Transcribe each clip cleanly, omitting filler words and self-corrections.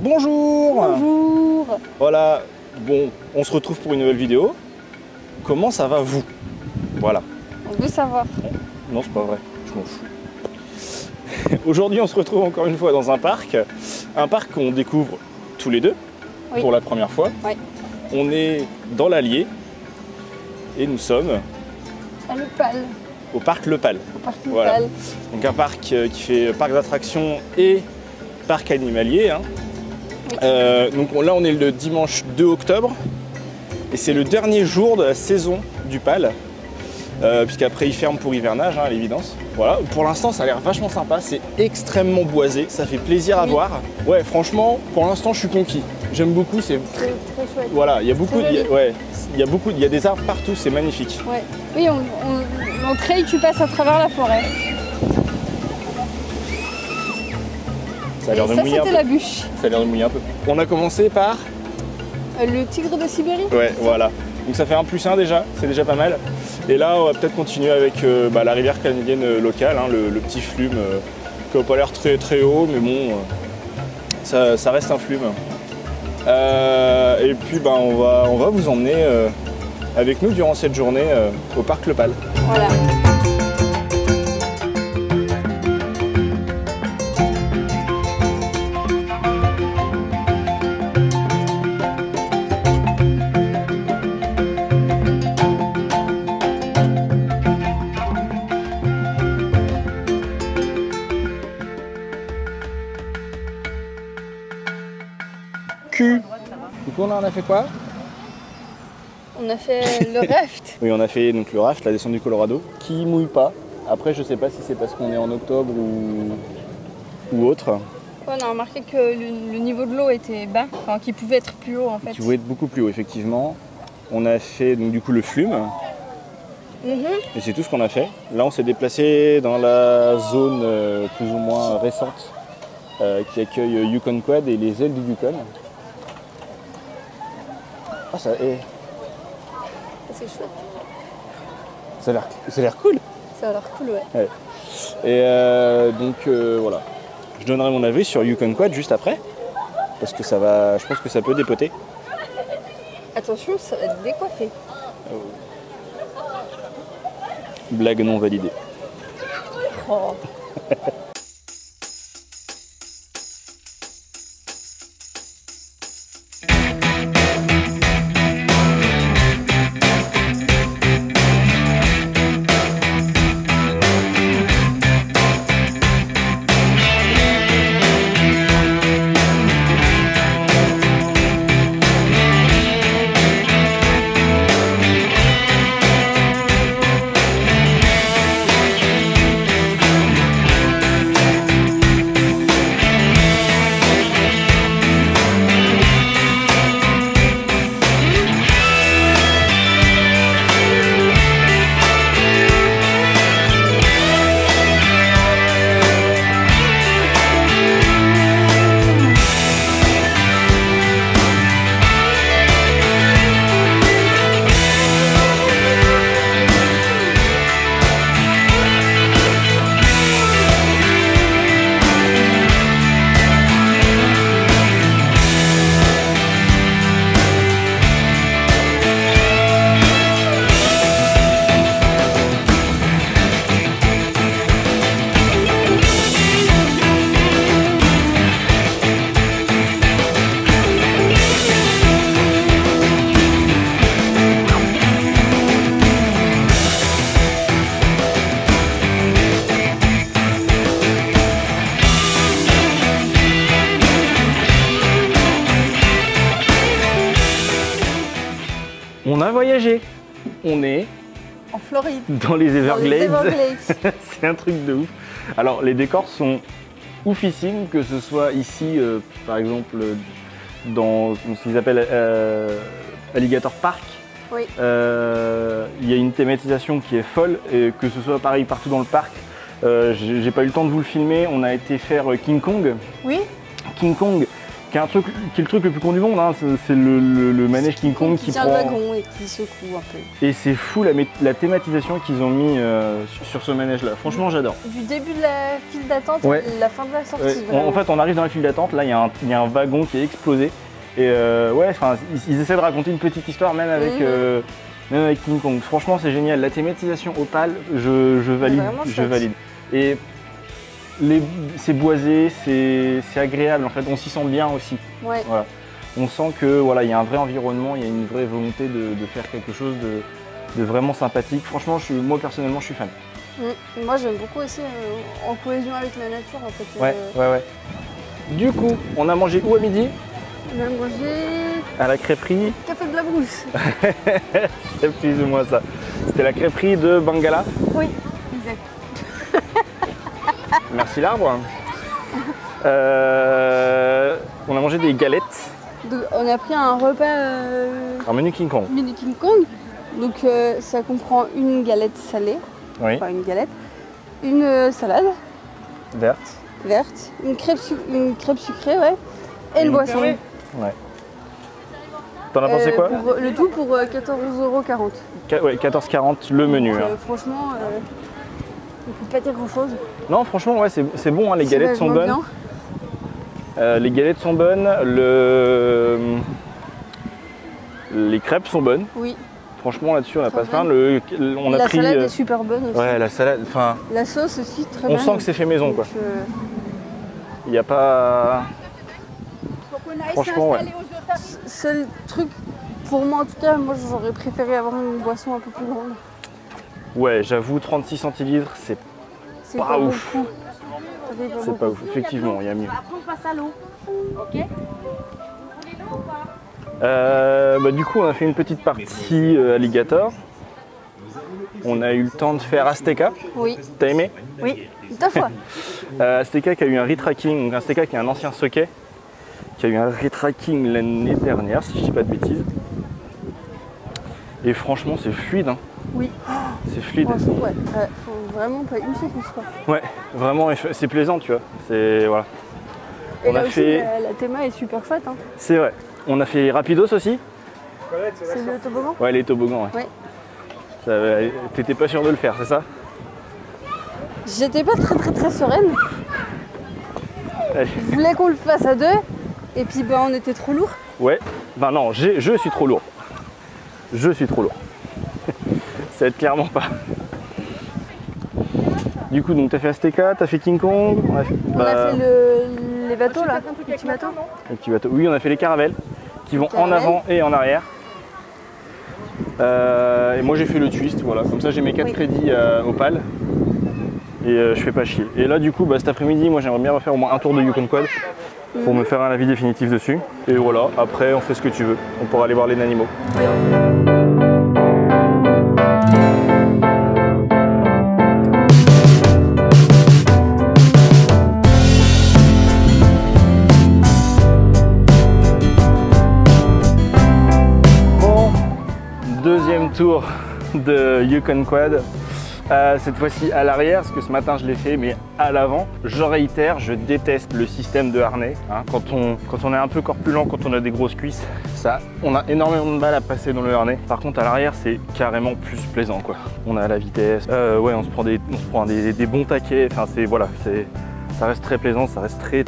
Bonjour. Bonjour. Voilà, bon, on se retrouve pour une nouvelle vidéo. Comment ça va vous? Voilà. On veut savoir. Non, c'est pas vrai, je m'en fous. Aujourd'hui, on se retrouve encore une fois dans un parc qu'on découvre tous les deux, oui, pour la première fois. Oui. On est dans l'Allier et nous sommes à Le Pal. Au parc Le Pal. Au parc Le Voilà. Pal. Donc un parc qui fait parc d'attractions et parc animalier. Hein. Oui. Donc là, on est le dimanche 2 octobre et c'est le dernier jour de la saison du Pal. Puisqu'après il ferme pour hivernage, hein, à l'évidence. Voilà. Pour l'instant, ça a l'air vachement sympa, c'est extrêmement boisé, ça fait plaisir à voir. Ouais, franchement, pour l'instant, je suis conquis. J'aime beaucoup, c'est très chouette. voilà, il y a beaucoup, il y a des arbres partout, c'est magnifique. Ouais. Oui, l'entrée, tu passes à travers la forêt. Ça a l'air de mouiller un peu. C'était la bûche. Ça a l'air de mouiller un peu. On a commencé par le tigre de Sibérie. ouais, voilà. Donc ça fait 1+1 déjà, c'est déjà pas mal. Et là, on va peut-être continuer avec la rivière canadienne locale, hein, le petit flume qui n'a pas l'air très très haut, mais bon, ça reste un flume. Et puis on va vous emmener avec nous durant cette journée au parc Le Pal. Voilà. Du coup, on a fait quoi? On a fait le raft. Oui, on a fait donc, le raft, la descente du Colorado, qui mouille pas. Après, je sais pas si c'est parce qu'on est en octobre ou autre. Ouais, on a remarqué que le niveau de l'eau était bas, enfin qu'il pouvait être plus haut en fait. Qui pouvait être beaucoup plus haut, effectivement. On a fait donc, du coup le flume. Et c'est tout ce qu'on a fait. Là, on s'est déplacé dans la zone plus ou moins récente qui accueille Yukon Quad et les ailes du Yukon. Ah, ça est. C'est chouette. Ça a l'air cool. Ça a l'air cool, ouais. Et donc voilà. Je donnerai mon avis sur Yukon Quad juste après. Parce que ça va. Je pense que ça peut dépoter. Attention, ça va être décoiffé. Blague non validée. Oh. On a voyagé. On est En Floride. dans les Everglades. Dans les Everglades. C'est un truc de ouf. Alors les décors sont oufissimes, que ce soit ici, par exemple, dans ce qu'ils appellent Alligator Park. Oui. Il y a une thématisation qui est folle, et que ce soit pareil partout dans le parc. J'ai pas eu le temps de vous le filmer, on a été faire King Kong. Oui. King Kong qui est le truc le plus con du monde, hein. C'est le manège King Kong qui tient prend... le wagon et qui secoue un peu. Et c'est fou la thématisation qu'ils ont mis sur ce manège là. Franchement j'adore. Du début de la file d'attente Ouais. à la fin de la sortie. En fait on arrive dans la file d'attente, là il y a un wagon qui est explosé. Et ouais, enfin ils essaient de raconter une petite histoire même avec King Kong. Franchement c'est génial. La thématisation Opale, je valide. Et c'est boisé, c'est agréable en fait, on s'y sent bien aussi. Ouais. Voilà. On sent que voilà, il y a un vrai environnement, il y a une vraie volonté de faire quelque chose de vraiment sympathique. Franchement, moi personnellement, je suis fan. Moi j'aime beaucoup aussi en cohésion avec la nature en fait. Ouais. Du coup, on a mangé où à midi? On a mangé à la crêperie. Café de la Brousse. C'est plus ou moins ça. C'était la crêperie de Bangala. Oui, exact. Merci l'arbre. On a mangé des galettes. Donc, on a pris un repas Un menu King Kong. menu King Kong. Donc ça comprend une galette salée, Oui. enfin une galette, une salade Verte. une crêpe sucrée, ouais, et une boisson. Ouais. T'en as pensé quoi? Le tout pour 14,40 €. Ouais, 14,40 le menu. Donc, Hein. franchement, on peut pas dire grand chose. Non, franchement, ouais, c'est bon, hein, les galettes sont bonnes. Bien. Les galettes sont bonnes, les crêpes sont bonnes. Oui. Franchement, là-dessus, on n'a pas à se plaindre. La salade est super bonne aussi. Ouais, la salade, enfin, La sauce aussi, très on bonne. sent que c'est fait maison, Donc, quoi. Il n'y a pas... Franchement, ouais. Seul truc, pour moi en tout cas, moi j'aurais préféré avoir une boisson un peu plus grande. Ouais, j'avoue, 36 centilitres, c'est pas ouf. Beaucoup. C'est pas ouf, effectivement, il y a mieux. Après, on passe à l'eau. Ok? Vous voulez l'eau ou pas? Du coup, on a fait une petite partie alligator. On a eu le temps de faire Azteca. Oui. T'as aimé? Oui, 2 fois. Azteca qui a eu un retracking, donc Azteca qui est un ancien socket, qui a eu un retracking l'année dernière, si je dis pas de bêtises. Et franchement, c'est fluide. Hein. Oui. C'est fluide. Franchement, ouais. Faut vraiment pas une secousse quoi. Ouais, vraiment, c'est plaisant, tu vois. C'est voilà. Et On là a aussi, fait. la théma est super chouette. Hein. C'est vrai. On a fait Rapidos aussi. C'est le toboggan. Ouais, les toboggans. Ouais. T'étais pas sûr de le faire, c'est ça? J'étais pas très sereine. Allez. Je voulais qu'on le fasse à 2. Et puis on était trop lourd. Ouais. Ben non, je suis trop lourd. Je suis trop lourd. Ça aide clairement pas. Du coup, donc t'as fait Azteca, t'as fait King Kong. On a fait les bateaux là, les petits bateaux. Les petits bateaux. Oui, on a fait les caravelles qui vont en avant et en arrière. Et moi j'ai fait le twist, voilà. Comme ça j'ai mes 4 crédits Opale. Et je fais pas chier. Et là du coup, cet après-midi, moi j'aimerais bien refaire au moins un tour de Yukon Quad pour me faire un avis définitif dessus. Et voilà, après on fait ce que tu veux. On pourra aller voir les animaux. Deuxième tour de Yukon Quad, cette fois-ci à l'arrière, parce que ce matin je l'ai fait, mais à l'avant. Je réitère, je déteste le système de harnais. Hein. Quand on est un peu corpulent, quand on a des grosses cuisses, on a énormément de mal à passer dans le harnais. Par contre à l'arrière, c'est carrément plus plaisant, quoi. On a la vitesse, ouais, on se prend des bons taquets, enfin ça reste très plaisant, ça reste très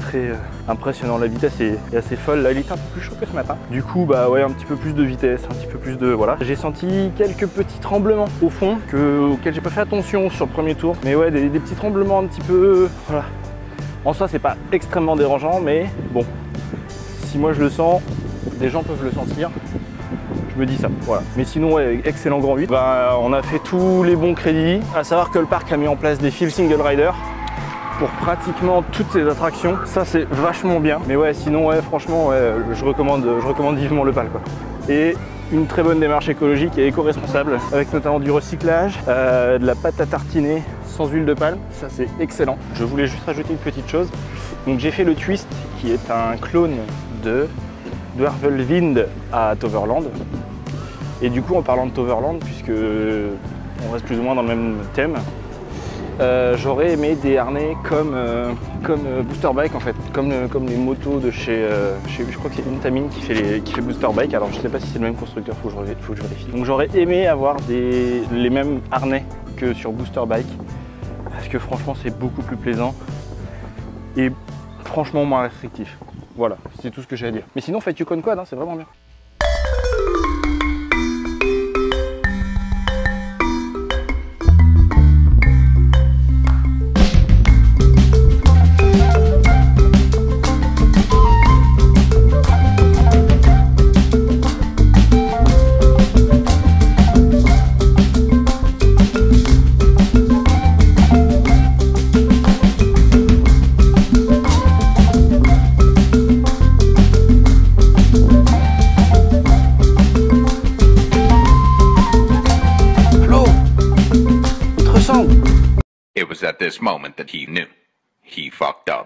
impressionnant. La vitesse est assez folle. Là, il était un peu plus chaud que ce matin. Du coup, ouais, un petit peu plus de vitesse, un petit peu plus de... Voilà. J'ai senti quelques petits tremblements au fond auxquels j'ai pas fait attention sur le premier tour. Mais ouais, des petits tremblements un petit peu... Voilà. En soi, c'est pas extrêmement dérangeant, mais bon, si moi je le sens, des gens peuvent le sentir. Je me dis ça, voilà. Mais sinon, ouais, excellent grand 8. On a fait tous les bons crédits. À savoir que le parc a mis en place des fils single rider pour pratiquement toutes ces attractions. Ça c'est vachement bien. Mais ouais, sinon ouais, franchement ouais, je recommande vivement le PAL, quoi. Et une très bonne démarche écologique et éco-responsable, avec notamment du recyclage, de la pâte à tartiner sans huile de palme, ça c'est excellent. Je voulais juste rajouter une petite chose. Donc j'ai fait le twist qui est un clone de Dwervelwind à Toverland. Et du coup en parlant de Toverland, puisque on reste plus ou moins dans le même thème, j'aurais aimé des harnais comme Booster Bike en fait, comme les motos de chez je crois que c'est Intamin qui fait Booster Bike. Alors je sais pas si c'est le même constructeur, faut que je vérifie. Donc j'aurais aimé avoir les mêmes harnais que sur Booster Bike parce que franchement c'est beaucoup plus plaisant et franchement moins restrictif. Voilà, c'est tout ce que j'ai à dire. Mais sinon faites Yukon Quad, hein, c'est vraiment bien. It was at this moment that he knew. He fucked up.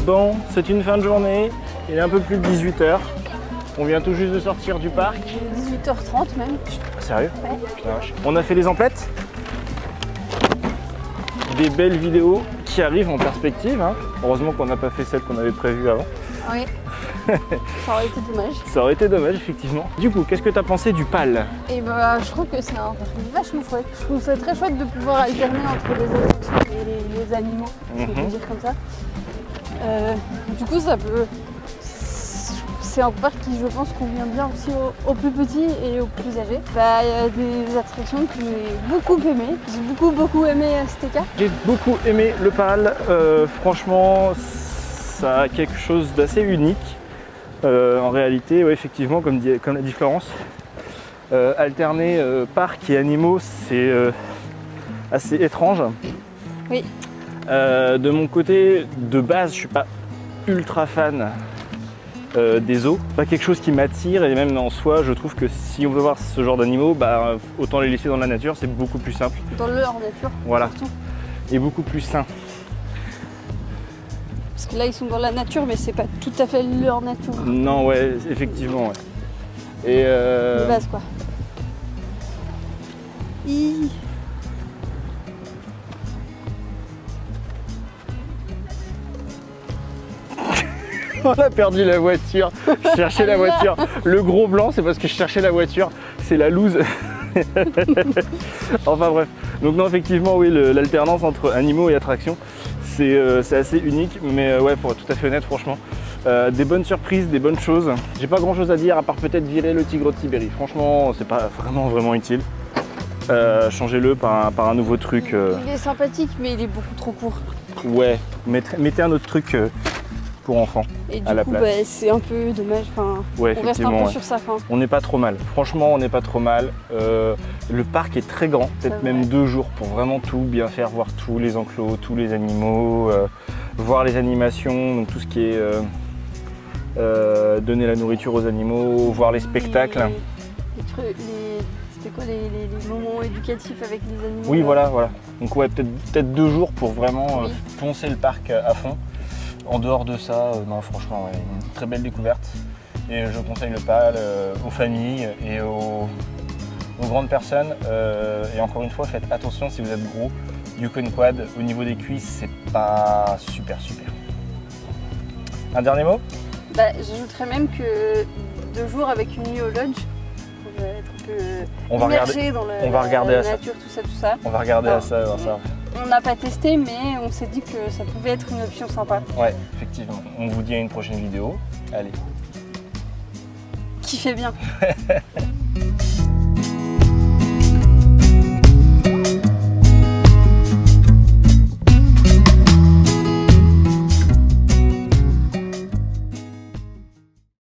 Bon, c'est une fin de journée, il est un peu plus de 18 h. On vient tout juste de sortir du parc. 18h30 même. Sérieux? Ouais. Putain, vache. On a fait les emplettes. Des belles vidéos qui arrivent en perspective. Hein. Heureusement qu'on n'a pas fait celle qu'on avait prévue avant. Oui. Ça aurait été dommage. Ça aurait été dommage, effectivement. Du coup, qu'est-ce que tu as pensé du PAL? Et bah, je trouve que c'est un truc vachement chouette. Je trouve ça très chouette de pouvoir alterner entre les attractions et les animaux, si on peut dire comme ça. Du coup, ça peut. C'est un parc qui, je pense, convient bien aussi aux plus petits et aux plus âgés. Bah, il y a des attractions que j'ai beaucoup aimées. J'ai beaucoup aimé STK. J'ai beaucoup aimé le PAL. Franchement, ça a quelque chose d'assez unique. En réalité, ouais, effectivement, comme l'a dit Florence, alterner parc et animaux, c'est assez étrange. Oui. De mon côté, de base, je suis pas ultra fan des zoos. Pas quelque chose qui m'attire et même en soi, je trouve que si on veut voir ce genre d'animaux, bah, autant les laisser dans la nature, c'est beaucoup plus simple. Dans leur nature. Voilà. Surtout. Et beaucoup plus sain. Parce que là, ils sont dans la nature, mais c'est pas tout à fait leur nature. Non, ouais, effectivement, ouais. Et de base, quoi. On a perdu la voiture. Je cherchais la voiture. Le gros blanc, c'est parce que je cherchais la voiture. C'est la loose. Enfin bref. Donc non, effectivement, oui, l'alternance entre animaux et attractions, c'est assez unique. Mais ouais, pour être tout à fait honnête, franchement, des bonnes surprises, des bonnes choses. J'ai pas grand chose à dire à part peut-être virer le tigre de Sibérie. Franchement, c'est pas vraiment utile. Changez-le par un nouveau truc. Il est sympathique, mais il est beaucoup trop court. Ouais, mettez un autre truc pour enfants et à la place. Bah, c'est un peu dommage. Enfin, ouais, on reste un peu sur sa fin. On n'est pas trop mal. Franchement, on n'est pas trop mal. Le parc est très grand, peut-être même 2 jours pour vraiment tout bien faire, voir tous les enclos, tous les animaux, voir les animations, donc tout ce qui est donner la nourriture aux animaux, voir les spectacles. C'était quoi les moments éducatifs avec les animaux? Oui, voilà. Donc ouais, peut-être 2 jours pour vraiment poncer le parc à fond. En dehors de ça, non, franchement, ouais, une très belle découverte. Et je conseille le PAL aux familles et aux grandes personnes. Et encore une fois, faites attention si vous êtes gros. Yukon Quad, au niveau des cuisses, c'est pas super. Un dernier mot? Bah, j'ajouterais même que 2 jours avec une nuit au lodge. Pour être un peu On va immergé dans on va regarder la à ça. nature, tout ça. On va regarder à ça, voir ça. On n'a pas testé, mais on s'est dit que ça pouvait être une option sympa. Ouais, effectivement. On vous dit à une prochaine vidéo. Allez. Kiffez bien.